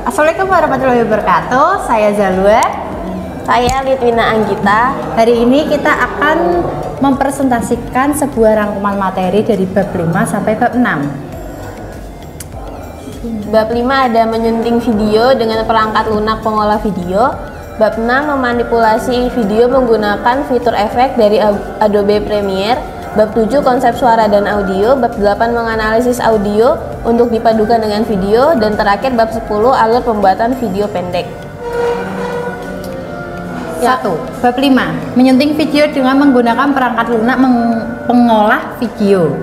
Assalamualaikum warahmatullahi wabarakatuh. Saya Zalwa. Saya Litwina Anggita. Hari ini kita akan mempresentasikan sebuah rangkuman materi dari bab 5 sampai bab 6. Bab 5 ada menyunting video dengan perangkat lunak pengolah video. Bab 6 memanipulasi video menggunakan fitur efek dari Adobe Premiere. Bab 7 konsep suara dan audio. Bab 8 menganalisis audio untuk dipadukan dengan video. Dan terakhir bab 10 alur pembuatan video pendek. 1. Bab 5 menyunting video dengan menggunakan perangkat lunak pengolah video.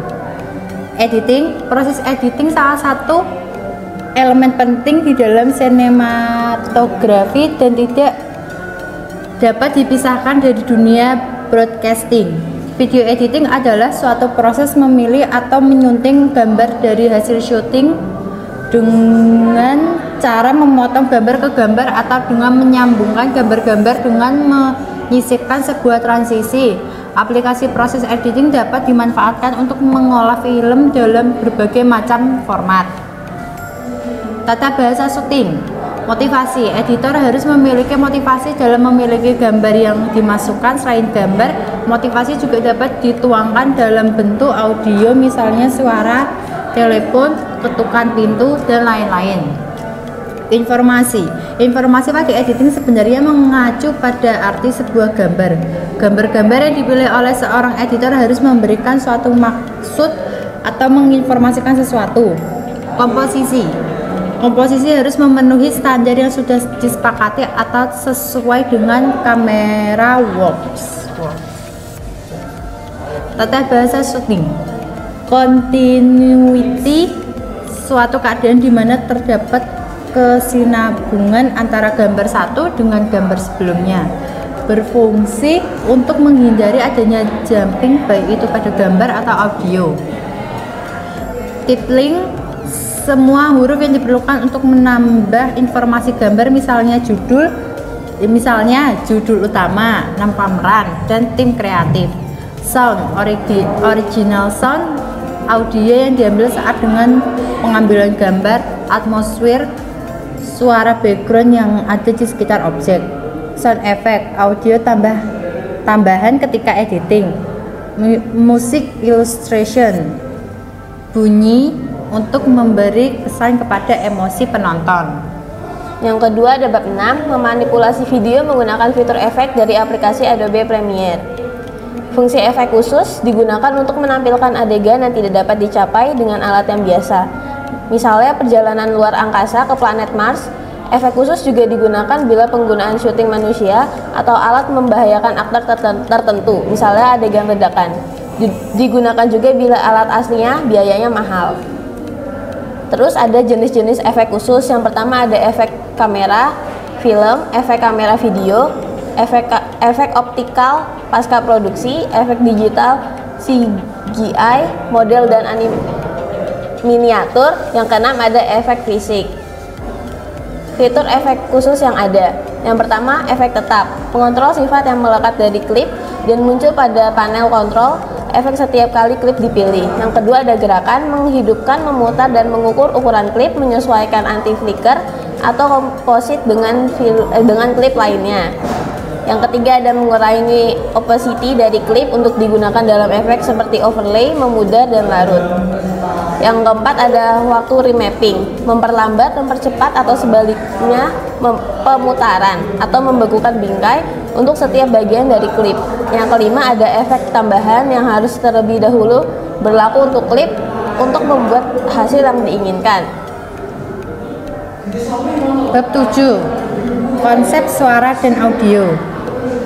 Editing. Proses editing salah satu elemen penting di dalam sinematografi dan tidak dapat dipisahkan dari dunia broadcasting. Video editing adalah suatu proses memilih atau menyunting gambar dari hasil syuting dengan cara memotong gambar ke gambar atau dengan menyambungkan gambar-gambar dengan menyisipkan sebuah transisi. Aplikasi proses editing dapat dimanfaatkan untuk mengolah film dalam berbagai macam format. Tata bahasa syuting. Motivasi. Editor harus memiliki motivasi dalam memiliki gambar yang dimasukkan. Selain gambar, motivasi juga dapat dituangkan dalam bentuk audio, misalnya suara telepon, ketukan pintu, dan lain-lain. Informasi. Informasi pada editing sebenarnya mengacu pada arti sebuah gambar. Gambar-gambar yang dipilih oleh seorang editor harus memberikan suatu maksud atau menginformasikan sesuatu. Komposisi. Komposisi harus memenuhi standar yang sudah disepakati atau sesuai dengan kamera works. Tata bahasa syuting. Continuity, suatu keadaan di mana terdapat kesinambungan antara gambar satu dengan gambar sebelumnya. Berfungsi untuk menghindari adanya jumping, baik itu pada gambar atau audio. Titling. Semua huruf yang diperlukan untuk menambah informasi gambar, misalnya judul utama, nama pemeran, dan tim kreatif. Sound. Original sound, audio yang diambil saat dengan pengambilan gambar. Atmosfer, suara background yang ada di sekitar objek. Sound effect, audio tambahan ketika editing. Musik illustration, bunyi untuk memberi kesan kepada emosi penonton. Yang kedua ada bab 6, memanipulasi video menggunakan fitur efek dari aplikasi Adobe Premiere. Fungsi efek khusus digunakan untuk menampilkan adegan yang tidak dapat dicapai dengan alat yang biasa. Misalnya perjalanan luar angkasa ke planet Mars. Efek khusus juga digunakan bila penggunaan syuting manusia atau alat membahayakan aktor tertentu, misalnya adegan ledakan. Digunakan juga bila alat aslinya biayanya mahal. Terus ada jenis-jenis efek khusus. Yang pertama ada efek kamera film, efek kamera video, efek optikal pasca produksi, efek digital CGI, model dan miniatur. Yang keenam ada efek fisik. Fitur efek khusus yang ada. Yang pertama efek tetap, pengontrol sifat yang melekat dari klip dan muncul pada panel kontrol efek setiap kali klip dipilih. Yang kedua ada gerakan, menghidupkan, memutar dan mengukur ukuran klip, menyesuaikan anti-flicker atau komposit dengan klip lainnya. Yang ketiga ada mengurangi opacity dari klip untuk digunakan dalam efek seperti overlay, memudar dan larut. Yang keempat ada waktu remapping, memperlambat, mempercepat atau sebaliknya pemutaran atau membekukan bingkai untuk setiap bagian dari klip. Yang kelima ada efek tambahan yang harus terlebih dahulu berlaku untuk klip untuk membuat hasil yang diinginkan. Bab 7. Konsep suara dan audio.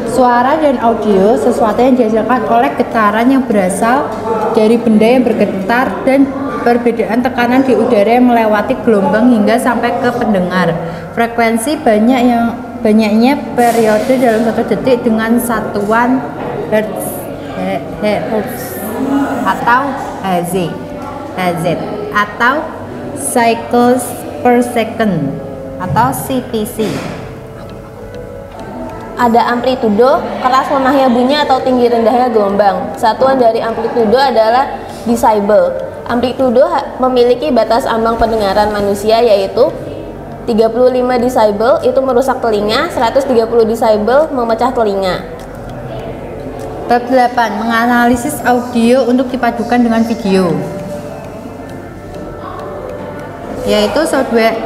Suara dan audio sesuatu yang dihasilkan oleh getaran yang berasal dari benda yang bergetar dan perbedaan tekanan di udara yang melewati gelombang hingga sampai ke pendengar. Frekuensi banyaknya periode dalam satu detik dengan satuan hertz atau Hz atau cycles per second atau CPC. Ada amplitudo, keras lemahnya bunyi atau tinggi rendahnya gelombang. Satuan dari amplitudo adalah decibel. Amplitudo memiliki batas ambang pendengaran manusia yaitu 35 desibel itu merusak telinga, 130 desibel memecah telinga. Bab 8. Menganalisis audio untuk dipadukan dengan video, yaitu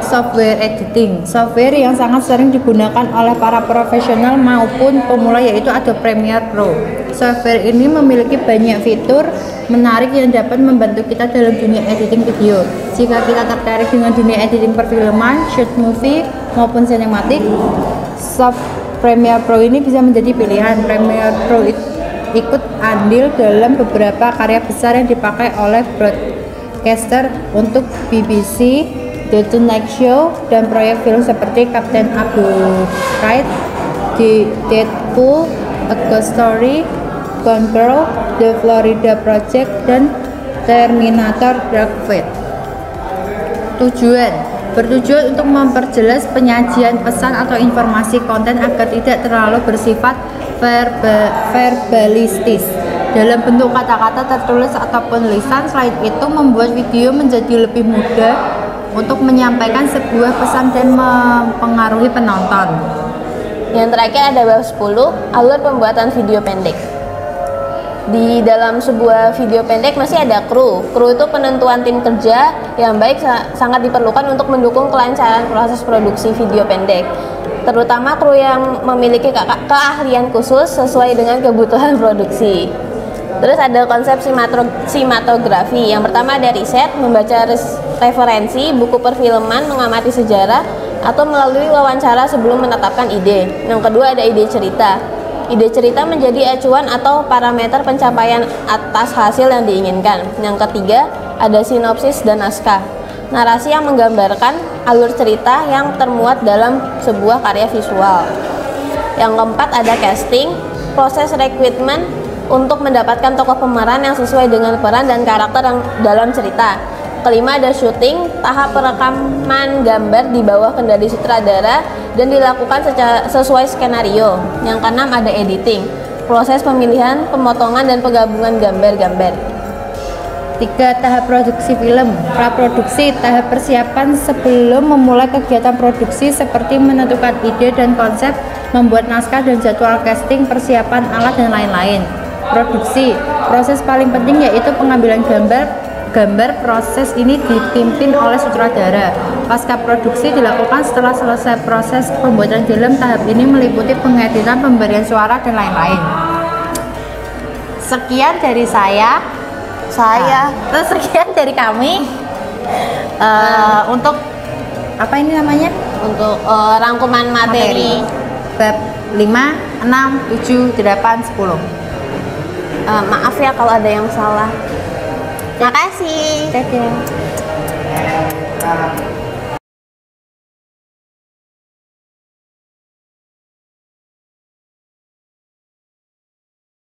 software editing. Software yang sangat sering digunakan oleh para profesional maupun pemula yaitu Adobe Premiere Pro. Software ini memiliki banyak fitur menarik yang dapat membantu kita dalam dunia editing video. Jika kita tertarik dengan dunia editing perfilman, short movie maupun sinematik, Premiere Pro ini bisa menjadi pilihan. Premiere Pro ikut andil dalam beberapa karya besar yang dipakai oleh broadcaster untuk BBC, The Tonight Show, dan proyek film seperti Captain Abu Wright, Deadpool, A Ghost Story, Gone Girl, The Florida Project, dan Terminator Dark Fate. Tujuan: bertujuan untuk memperjelas penyajian pesan atau informasi konten agar tidak terlalu bersifat verbalistis dalam bentuk kata-kata tertulis ataupun lisan. Selain itu, membuat video menjadi lebih mudah untuk menyampaikan sebuah pesan dan mempengaruhi penonton. Yang terakhir ada bab 10, alur pembuatan video pendek. Di dalam sebuah video pendek masih ada kru. Kru itu penentuan tim kerja yang baik sangat diperlukan untuk mendukung kelancaran proses produksi video pendek. Terutama kru yang memiliki keahlian khusus sesuai dengan kebutuhan produksi. Terus ada konsep sinematografi. Yang pertama ada riset, membaca referensi, buku perfilman, mengamati sejarah, atau melalui wawancara sebelum menetapkan ide. Yang kedua ada ide cerita. Ide cerita menjadi acuan atau parameter pencapaian atas hasil yang diinginkan. Yang ketiga ada sinopsis dan naskah. Narasi yang menggambarkan alur cerita yang termuat dalam sebuah karya visual. Yang keempat ada casting, proses recruitment untuk mendapatkan tokoh pemeran yang sesuai dengan peran dan karakter yang dalam cerita. Kelima ada syuting, tahap perekaman gambar di bawah kendali sutradara dan dilakukan sesuai skenario. Yang keenam ada editing, proses pemilihan, pemotongan, dan penggabungan gambar-gambar. 3. Tahap produksi film. Praproduksi, tahap persiapan sebelum memulai kegiatan produksi seperti menentukan ide dan konsep, membuat naskah dan jadwal casting, persiapan alat, dan lain-lain. Produksi, proses paling penting yaitu pengambilan gambar. Proses ini dipimpin oleh sutradara. Pasca produksi dilakukan setelah selesai proses pembuatan film. Tahap ini meliputi pengeditan, pemberian suara, dan lain-lain. Sekian dari saya. Terus sekian dari kami. Untuk apa ini namanya? Untuk rangkuman materi bab 5, 6, 7, 8, 10. Maaf ya kalau ada yang salah. Makasih. Dadah.